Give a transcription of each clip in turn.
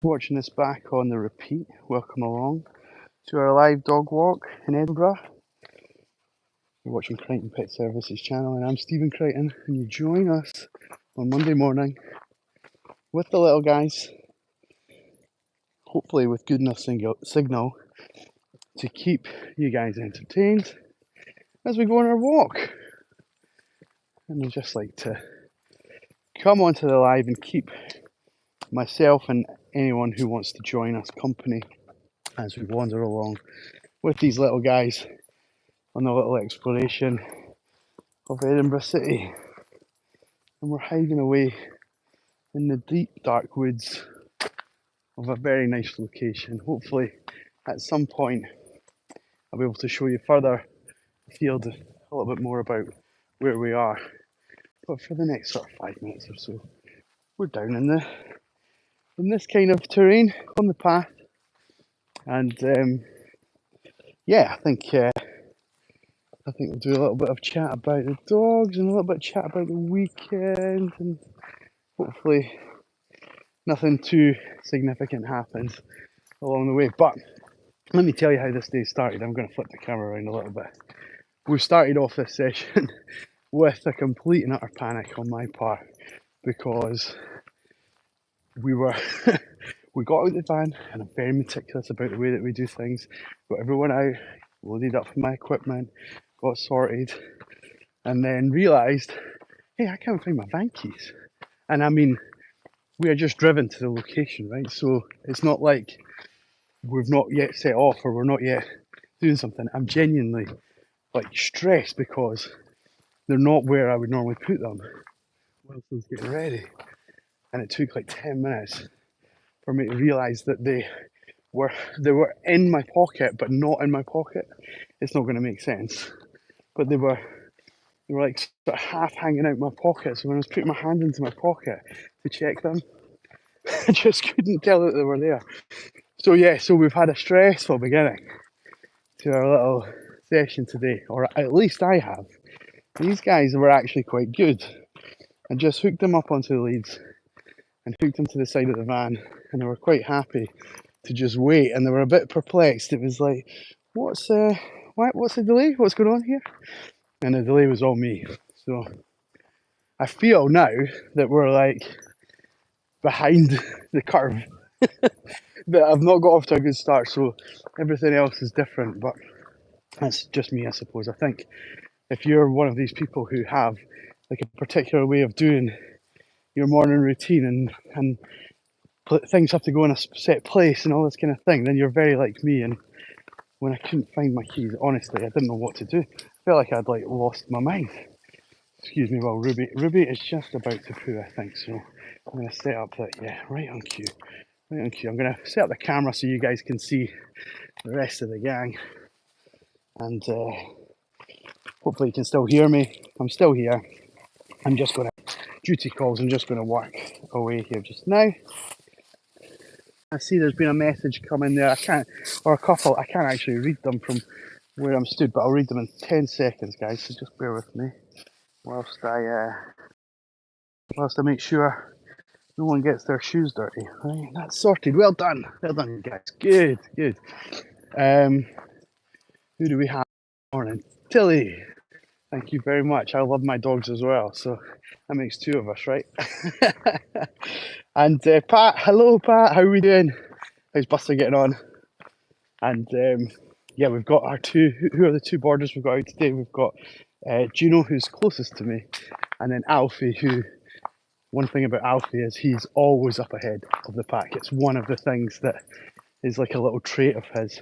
Watching this back on the repeat, welcome along to our live dog walk in Edinburgh. You're watching Crighton Pet Services channel, and I'm Stephen Crighton, and you join us on Monday morning with the little guys, hopefully with good enough signal to keep you guys entertained as we go on our walk. And I'd just like to come onto the live and keep myself and anyone who wants to join us company as we wander along with these little guys on a little exploration of Edinburgh City. And we're hiding away in the deep dark woods of a very nice location. Hopefully at some point I'll be able to show you further afield a little bit more about where we are. But for the next sort of 5 minutes or so, we're down in this kind of terrain on the path. And yeah, I think we'll do a little bit of chat about the dogs and a little bit of chat about the weekend, and hopefully nothing too significant happens along the way. But let me tell you how this day started. I'm going to flip the camera around a little bit. We started off this session with a complete and utter panic on my part because we got out of the van, and I'm very meticulous about the way that we do things. Got everyone out, loaded up my equipment, got sorted, and then realised, hey, I can't find my van keys. And I mean, we are just driven to the location, right? So it's not like we've not yet set off or we're not yet doing something. I'm genuinely like stressed because they're not where I would normally put them whilst I was getting ready. And it took like 10 minutes for me to realise that they were in my pocket but not in my pocket. It's not going to make sense. But they were like sort of half hanging out my pocket. So when I was putting my hand into my pocket to check them, I just couldn't tell that they were there. So yeah, so we've had a stressful beginning to our little session today, or at least I have. These guys were actually quite good. I just hooked them up onto the leads and hooked them to the side of the van, and they were quite happy to just wait, and they were a bit perplexed. It was like, what's the delay? What's going on here? And the delay was all me. So I feel now that we're like behind the curve. That I've not got off to a good start, so everything else is different, but that's just me, I suppose. I think if you're one of these people who have like a particular way of doing your morning routine and things have to go in a set place and all this kind of thing, then you're very like me. And when I couldn't find my keys, honestly, I didn't know what to do. I felt like I'd like lost my mind. Excuse me, while Ruby is just about to poo, I think. So I'm going to set up that, yeah, right on cue. Right on cue. I'm going to set up the camera so you guys can see the rest of the gang. And hopefully you can still hear me. I'm still here. I'm just going to, duty calls, I'm just going to work away here just now. I see there's been a message come in there. Or a couple. I can't actually read them from where I'm stood, but I'll read them in 10 seconds, guys. So just bear with me whilst I make sure no one gets their shoes dirty. Right, that's sorted. Well done, guys. Good. Who do we have this morning? Tilly. Thank you very much. I love my dogs as well, so that makes two of us, right? And Pat, hello Pat, how are we doing? How's Buster getting on? And yeah, we've got our two, who are the two boarders we've got out today? We've got Juno, who's closest to me, and then Alfie, who, one thing about Alfie is he's always up ahead of the pack. It's one of the things that is like a little trait of his.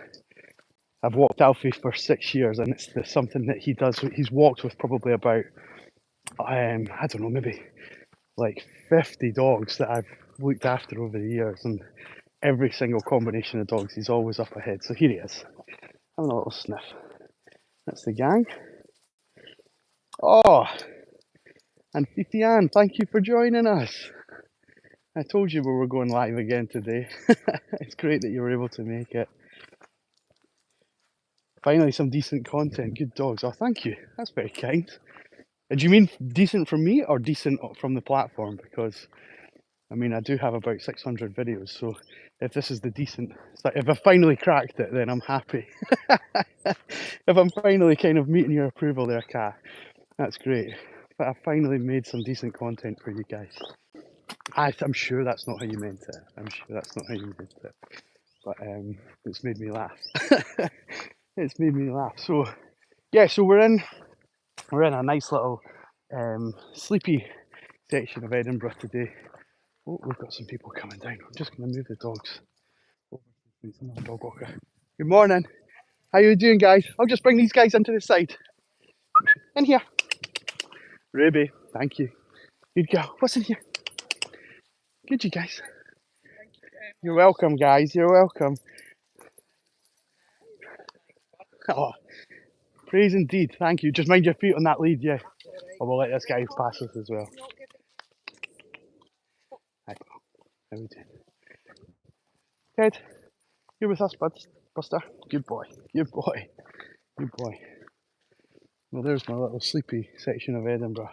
I've walked Alfie for 6 years, and it's something that he does. He's walked with probably about, I don't know, maybe like 50 dogs that I've looked after over the years, and every single combination of dogs, he's always up ahead. So here he is, having a little sniff. That's the gang. Oh, and Fifian, thank you for joining us. I told you we were going live again today. It's great that you were able to make it. Finally, some decent content. Good dogs. Oh, thank you. That's very kind. Do you mean decent from me or decent from the platform? Because I mean, I do have about 600 videos, so if this is the decent, if I finally cracked it, then I'm happy. If I'm finally kind of meeting your approval there, Kat, that's great. But I finally made some decent content for you guys. I'm sure that's not how you meant it. I'm sure that's not how you meant it. But it's made me laugh. It's made me laugh. So yeah, so we're in a nice little sleepy section of Edinburgh today. Oh, we've got some people coming down. I'm just going to move the dogs over. There's another dog walker. Good morning. How you doing, guys? I'll just bring these guys into the side. In here. Ruby, thank you. Good girl. What's in here? Good, you guys. You're welcome, guys. You're welcome. Oh, praise indeed. Thank you. Just mind your feet on that lead, yeah. I will let this guy pass us as well. Hi, how we doing? Ted, you're with us, bud. Buster. Good boy. Good boy. Good boy. Well, there's my little sleepy section of Edinburgh.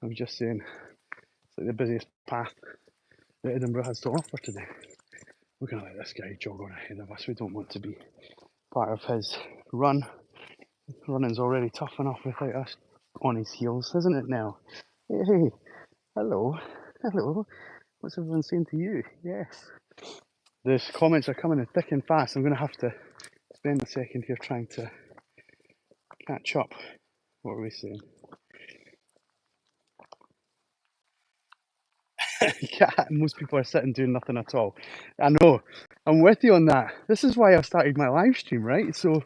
I was just saying, it's like the busiest path that Edinburgh has to offer today. We're going to let this guy jog on ahead of us. We don't want to be part of his run. Running's already tough enough without us on his heels, isn't it now? Hey, hello. Hello. What's everyone saying to you? Yes. The comments are coming in thick and fast. I'm going to have to spend a second here trying to catch up. What are we saying? Yeah, most people are sitting doing nothing at all. I know. I'm with you on that. This is why I started my live stream, right? So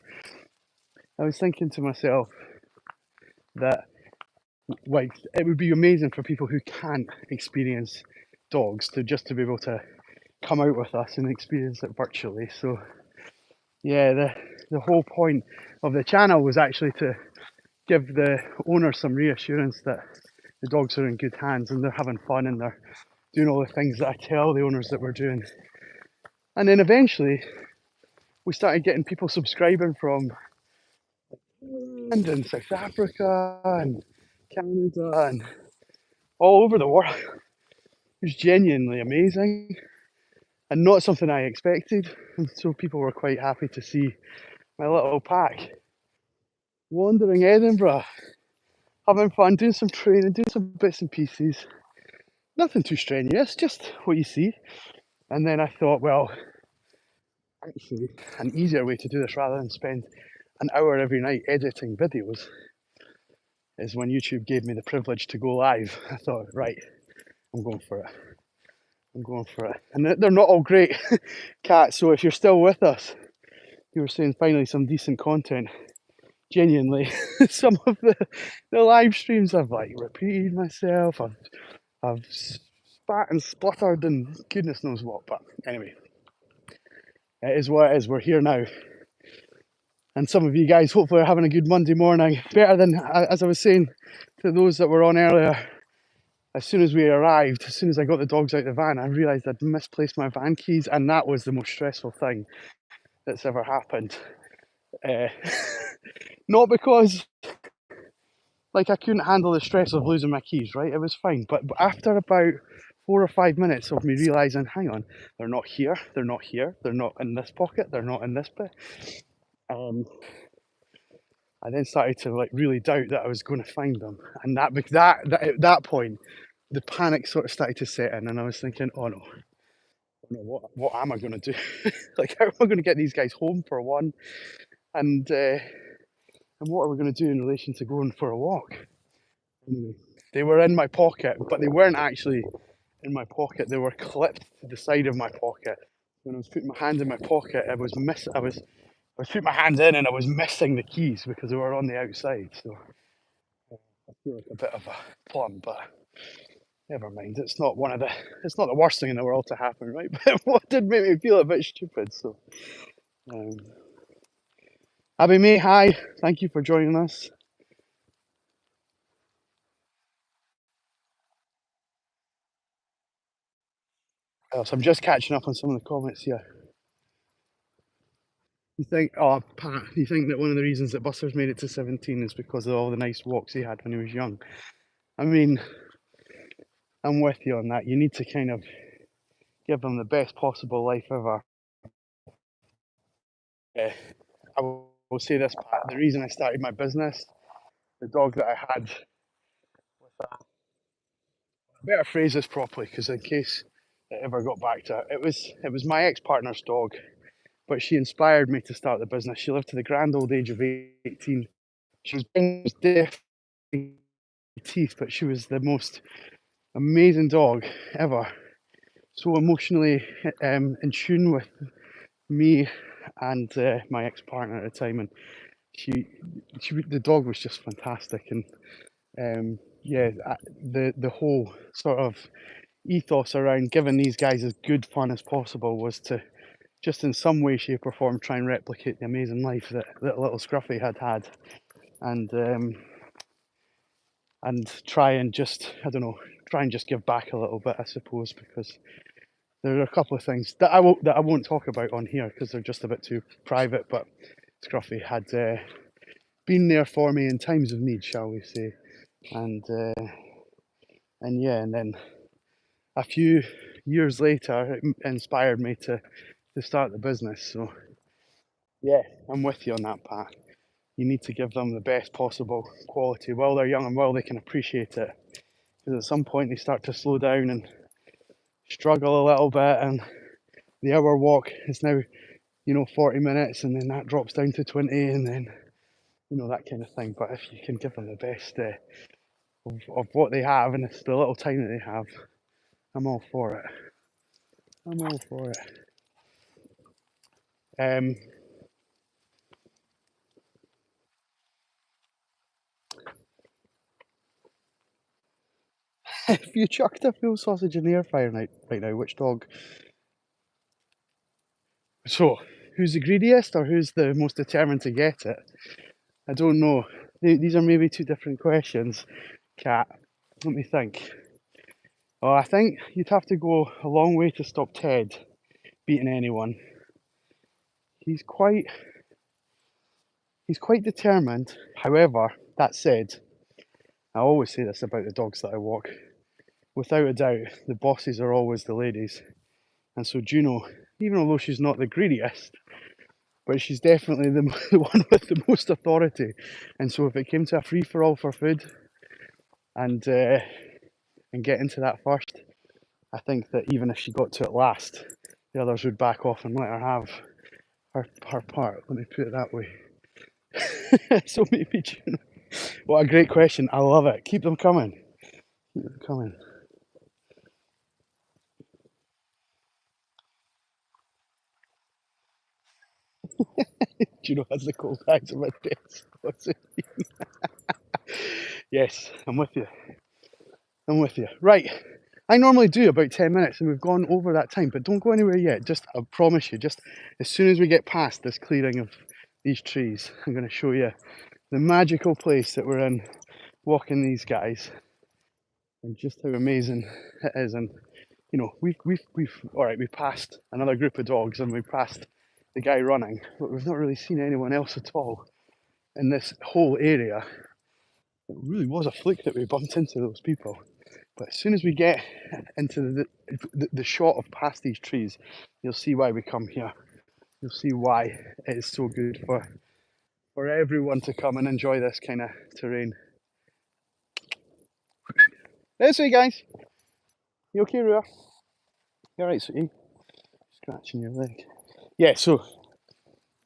I was thinking to myself that like it would be amazing for people who can't experience dogs to just to be able to come out with us and experience it virtually. So yeah, the whole point of the channel was actually to give the owner some reassurance that the dogs are in good hands and they're having fun and they're doing all the things that I tell the owners that we're doing. And then eventually we started getting people subscribing from England and South Africa and Canada and all over the world. It was genuinely amazing and not something I expected. And so people were quite happy to see my little pack wandering Edinburgh, having fun, doing some training, doing some bits and pieces. Nothing too strenuous, just what you see. And then I thought, well, actually, an easier way to do this rather than spend an hour every night editing videos is when YouTube gave me the privilege to go live. I thought, right, I'm going for it. I'm going for it. And they're not all great, Kat, so if you're still with us, you were saying finally some decent content. Genuinely, some of the live streams I've like repeated myself, I've spat and spluttered and goodness knows what, but anyway, it is what it is. We're here now. And some of you guys hopefully are having a good Monday morning. Better than, as I was saying to those that were on earlier, as soon as we arrived, as soon as I got the dogs out of the van, I realised I'd misplaced my van keys, and that was the most stressful thing that's ever happened. Not because like I couldn't handle the stress of losing my keys, right? It was fine. But after about 4 or 5 minutes of me realising, hang on, they're not here, they're not here, they're not in this pocket, they're not in this bit. I then started to like really doubt that I was going to find them, and that at that point, the panic sort of started to set in, and I was thinking, oh no, what am I going to do? Like, how am I going to get these guys home for one, and what are we going to do in relation to going for a walk? Anyway, they were in my pocket, but they weren't actually in my pocket. They were clipped to the side of my pocket. When I was putting my hand in my pocket, I was putting my hand in and I was missing the keys because they were on the outside. So I feel like a bit of a plum, but never mind. It's not the worst thing in the world to happen, right? But what did make me feel a bit stupid. So, Abby May, hi. Thank you for joining us. So I'm just catching up on some of the comments here. You think, oh, Pat, you think that one of the reasons that Buster's made it to 17 is because of all the nice walks he had when he was young? I mean, I'm with you on that. You need to kind of give them the best possible life ever. I will say this, Pat, the reason I started my business, the dog that I had, I better phrase this properly because in case it ever got back to it, it was my ex-partner's dog, but she inspired me to start the business. She lived to the grand old age of 18. She was deaf teeth, but she was the most amazing dog ever. So emotionally in tune with me and my ex-partner at the time, and the dog was just fantastic. And yeah, the whole sort of ethos around giving these guys as good fun as possible was to just in some way, shape, or form try and replicate the amazing life that little Scruffy had, and try and just try and just give back a little bit, I suppose, because there are a couple of things that I won't talk about on here because they're just a bit too private. But Scruffy had been there for me in times of need, shall we say, and yeah, and then a few years later, it inspired me to start the business. So yeah, I'm with you on that, Pat. You need to give them the best possible quality while they're young and while they can appreciate it. Because at some point they start to slow down and struggle a little bit, and the hour walk is now 40 minutes, and then that drops down to 20, and then that kind of thing. But if you can give them the best of what they have, and it's the little time that they have, I'm all for it. I'm all for it. If you chucked a full sausage in the air fryer right now, which dog? So, who's the greediest or who's the most determined to get it? I don't know. These are maybe two different questions, Kat. Let me think. Oh, I think you'd have to go a long way to stop Ted beating anyone. He's quite determined. However, that said, I always say this about the dogs that I walk. Without a doubt, the bosses are always the ladies. And so Juno, even although she's not the greediest, but she's definitely the one with the most authority. And so if it came to a free-for-all for food and get into that first, I think that even if she got to it last, the others would back off and let her have her part. Let me put it that way. So maybe Juno. What a great question. I love it. Keep them coming. Keep them coming. Juno has the cold eyes of a desk. What's it mean? Yes, I'm with you. I'm with you. Right. I normally do about 10 minutes and we've gone over that time, but don't go anywhere yet. Just, I promise you, just as soon as we get past this clearing of these trees, I'm going to show you the magical place that we're in walking these guys and just how amazing it is. And we've all right, we passed another group of dogs and we passed the guy running, but we've not really seen anyone else at all in this whole area. It really was a fluke that we bumped into those people. But as soon as we get into the shot of past these trees, you'll see why we come here. You'll see why it is so good for everyone to come and enjoy this kind of terrain. This way, guys. You okay, Rua? You alright, sweetie? Scratching your leg. Yeah, so,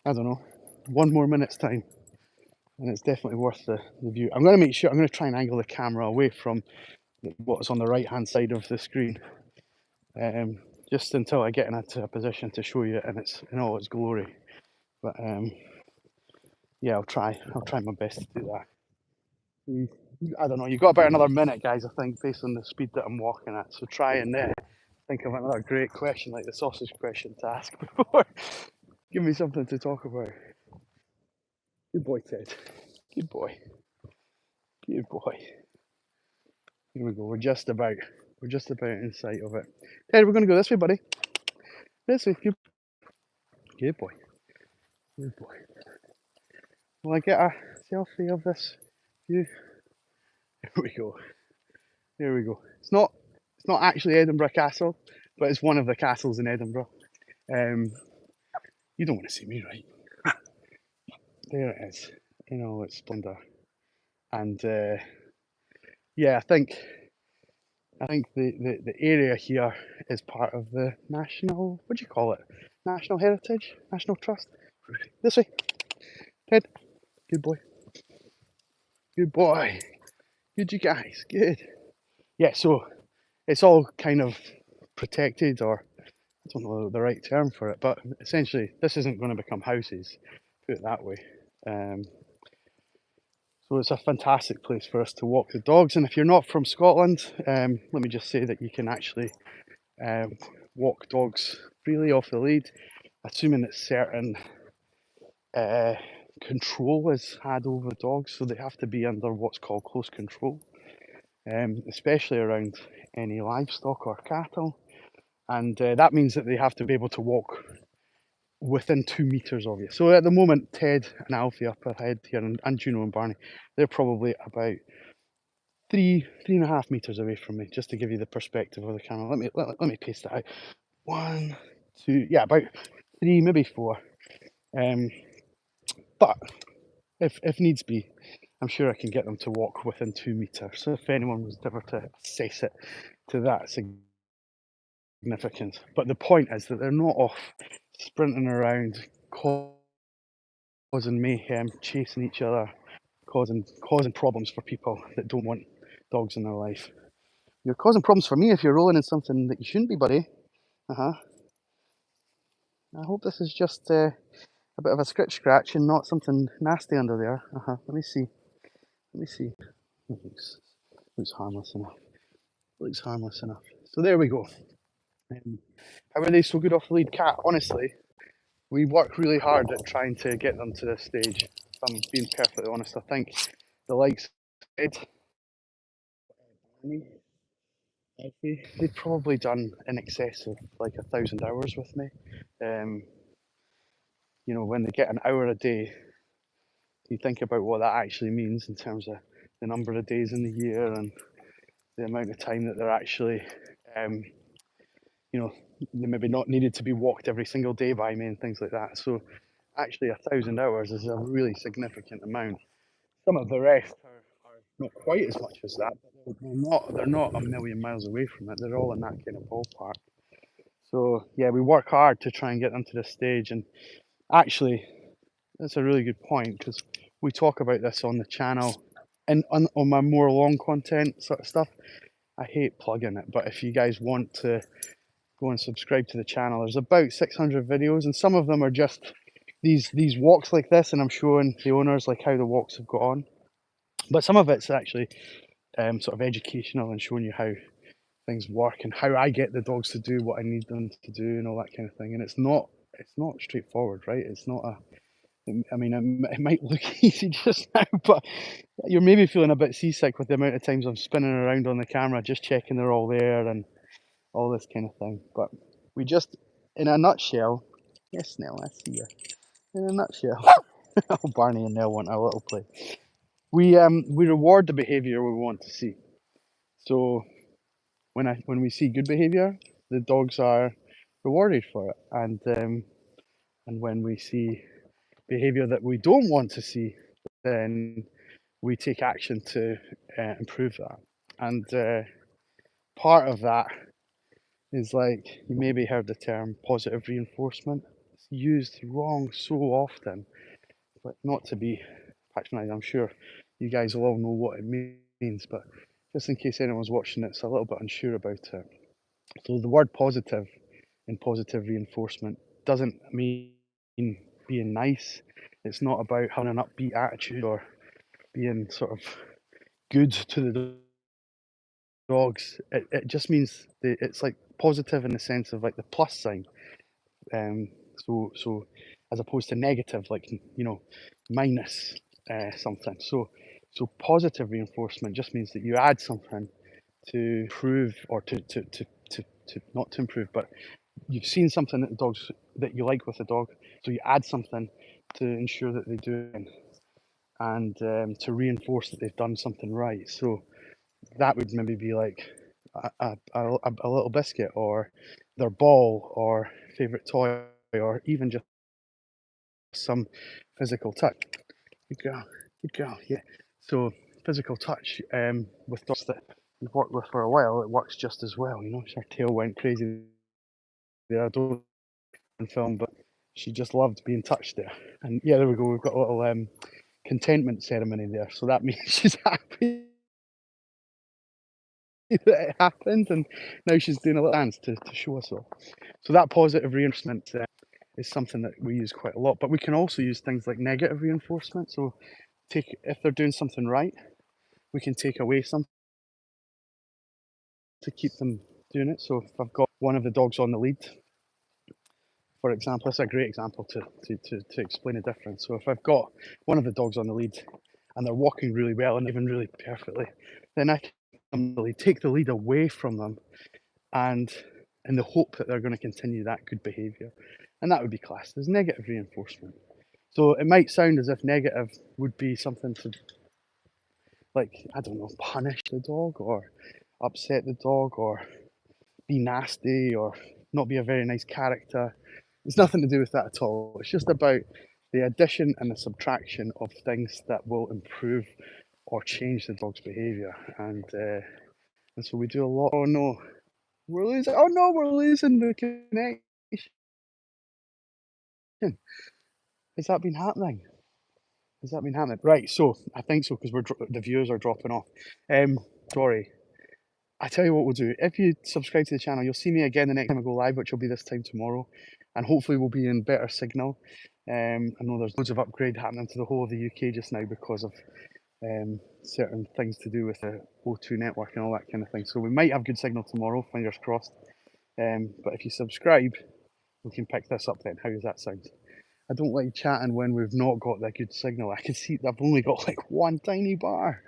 I don't know, 1 more minute's time. And it's definitely worth the view. I'm going to make sure, I'm going to try and angle the camera away from what's on the right hand side of the screen. Just until I get into a position to show you it in all its glory. But yeah, I'll try my best to do that. I don't know, you've got about another minute, guys, I think, based on the speed that I'm walking at. So try and think of another great question, like the sausage question, to ask before. Give me something to talk about. Good boy, Ted. Good boy. Good boy. Here we go. We're just about in sight of it. Ted, we're going to go this way, buddy. This way. Good boy. Good boy. Will I get a selfie of this view? Here we go. There we go. It's not actually Edinburgh Castle, but it's one of the castles in Edinburgh. You don't want to see me, right? There it is, in all its splendour. And yeah, I think the area here is part of the national, what do you call it? National Heritage? National Trust? This way. Ted. Good boy. Good boy. Good, you guys. Good. Yeah, so it's all kind of protected, or I don't know the right term for it, but essentially this isn't going to become houses, put it that way. So it's a fantastic place for us to walk the dogs. And if you're not from Scotland, let me just say that you can actually walk dogs freely off the lead, assuming that certain control is had over the dogs. So they have to be under what's called close control, especially around any livestock or cattle. And that means that they have to be able to walk within 2 meters of you. So at the moment, Ted and Alfie up ahead here, and Juno and Barney, they're probably about 3.5 meters away from me, just to give you the perspective of the camera. Let me paste that out. 1, 2, yeah, about 3, maybe 4. But if needs be, I'm sure I can get them to walk within 2 meters. So if anyone was ever to assess it to that significance. But the point is that they're not off sprinting around, causing mayhem, chasing each other, causing problems for people that don't want dogs in their life. You're causing problems for me if you're rolling in something that you shouldn't be, buddy. I hope this is just a bit of a scratch and not something nasty under there. Let me see. Looks harmless enough. Looks harmless enough. So there we go. How are they so good off the lead? Cat, honestly, we work really hard at trying to get them to this stage. If I'm being perfectly honest, I think the likes of Ed, they've probably done in excess of like 1,000 hours with me. You know, when they get an hour a day, you think about what that actually means in terms of the number of days in the year and the amount of time that they're actually, you know, they maybe not needed to be walked every single day by me and things like that. So actually 1,000 hours is a really significant amount. Some of the rest are not quite as much as that, but they're not a million miles away from it. They're all in that kind of ballpark. So yeah, we work hard to try and get them to this stage. And actually, that's a really good point, because we talk about this on the channel and on my more long content sort of stuff. I hate plugging it, but if you guys want to go and subscribe to the channel, there's about 600 videos, and some of them are just these walks like this, and I'm showing the owners like how the walks have got on. But some of it's actually sort of educational and showing you how things work and how I get the dogs to do what I need them to do and all that kind of thing. And it's not straightforward, right? It's not a I mean, it might look easy just now, but you're maybe feeling a bit seasick with the amount of times I'm spinning around on the camera, just checking they're all there and all this kind of thing. But we just, in a nutshell, yes, Nell, I see you. In a nutshell, oh, Barney and Nell want a little play. We reward the behaviour we want to see. So when we see good behaviour, the dogs are rewarded for it, and when we see behaviour that we don't want to see, then we take action to improve that. And part of that is, like, you maybe heard the term positive reinforcement. It's used wrong so often, but not to be patronising. I'm sure you guys will all know what it means, but just in case anyone's watching it's a little bit unsure about it. So the word positive in positive reinforcement doesn't mean being nice. It's not about having an upbeat attitude or being sort of good to the dogs. It just means it's like positive in the sense of like the plus sign. So as opposed to negative, like, you know, minus something. So positive reinforcement just means that you add something to improve, or to not to improve, but you've seen something that the dogs that you like with the dog, so you add something to ensure that they do it, and to reinforce that they've done something right. So that would maybe be like a little biscuit or their ball or favourite toy or even just some physical touch. Good girl, good girl, yeah. So physical touch with dogs that we've worked with for a while, it works just as well. You know, her tail went crazy there. I don't film, but she just loved being touched there. And yeah, there we go. We've got a little contentment ceremony there. So that means she's happy that it happened, and now she's doing a little dance to show us all. So that positive reinforcement is something that we use quite a lot. But we can also use things like negative reinforcement. So if they're doing something right, we can take away something to keep them doing it. So if I've got one of the dogs on the lead, for example, that's a great example to explain a difference. So if I've got one of the dogs on the lead and they're walking really well and even really perfectly, then I can really take the lead away from them and in the hope that they're going to continue that good behaviour. And that would be classed as negative reinforcement. So it might sound as if negative would be something to, like, I don't know, punish the dog or upset the dog or be nasty or not be a very nice character. It's nothing to do with that at all. It's just about the addition and the subtraction of things that will improve or change the dog's behaviour. And so we do a lot. Oh no, we're losing. Oh no, we're losing the connection. Has that been happening? Has that been happening? Right. So I think so because the viewers are dropping off. Sorry. I tell you what we'll do. If you subscribe to the channel, you'll see me again the next time I go live, which will be this time tomorrow, and hopefully we'll be in better signal. I know there's loads of upgrade happening to the whole of the UK just now because of certain things to do with the O2 network and all that kind of thing. So we might have good signal tomorrow, fingers crossed. But if you subscribe, we can pick this up then. How does that sound? I don't like chatting when we've not got that good signal. I can see I've only got like one tiny bar.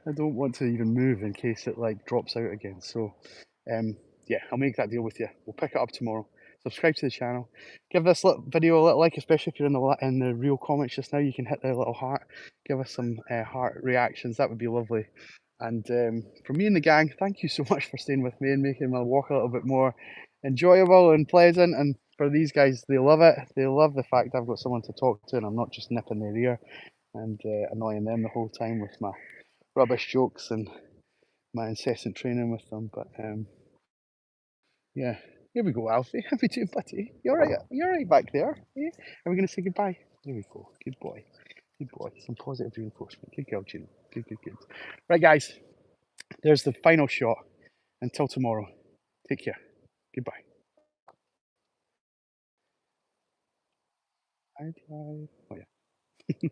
I don't want to even move in case it like drops out again. So yeah, I'll make that deal with you. We'll pick it up tomorrow. Subscribe to the channel. Give this video a little like, especially if you're in the real comments just now. You can hit the little heart. Give us some heart reactions. That would be lovely. And for me and the gang, thank you so much for staying with me and making my walk a little bit more enjoyable and pleasant. And for these guys, they love it. They love the fact I've got someone to talk to and I'm not just nipping their ear and annoying them the whole time with my rubbish jokes and my incessant training with them. But yeah, here we go, Alfie. How we doing, buddy? You're right. You're right back there. Yeah. Are we going to say goodbye? There we go. Good boy. Good boy. Some positive reinforcement. Good girl, Gino. Good, good, good. Right, guys. There's the final shot. Until tomorrow. Take care. Goodbye. Bye. Oh yeah.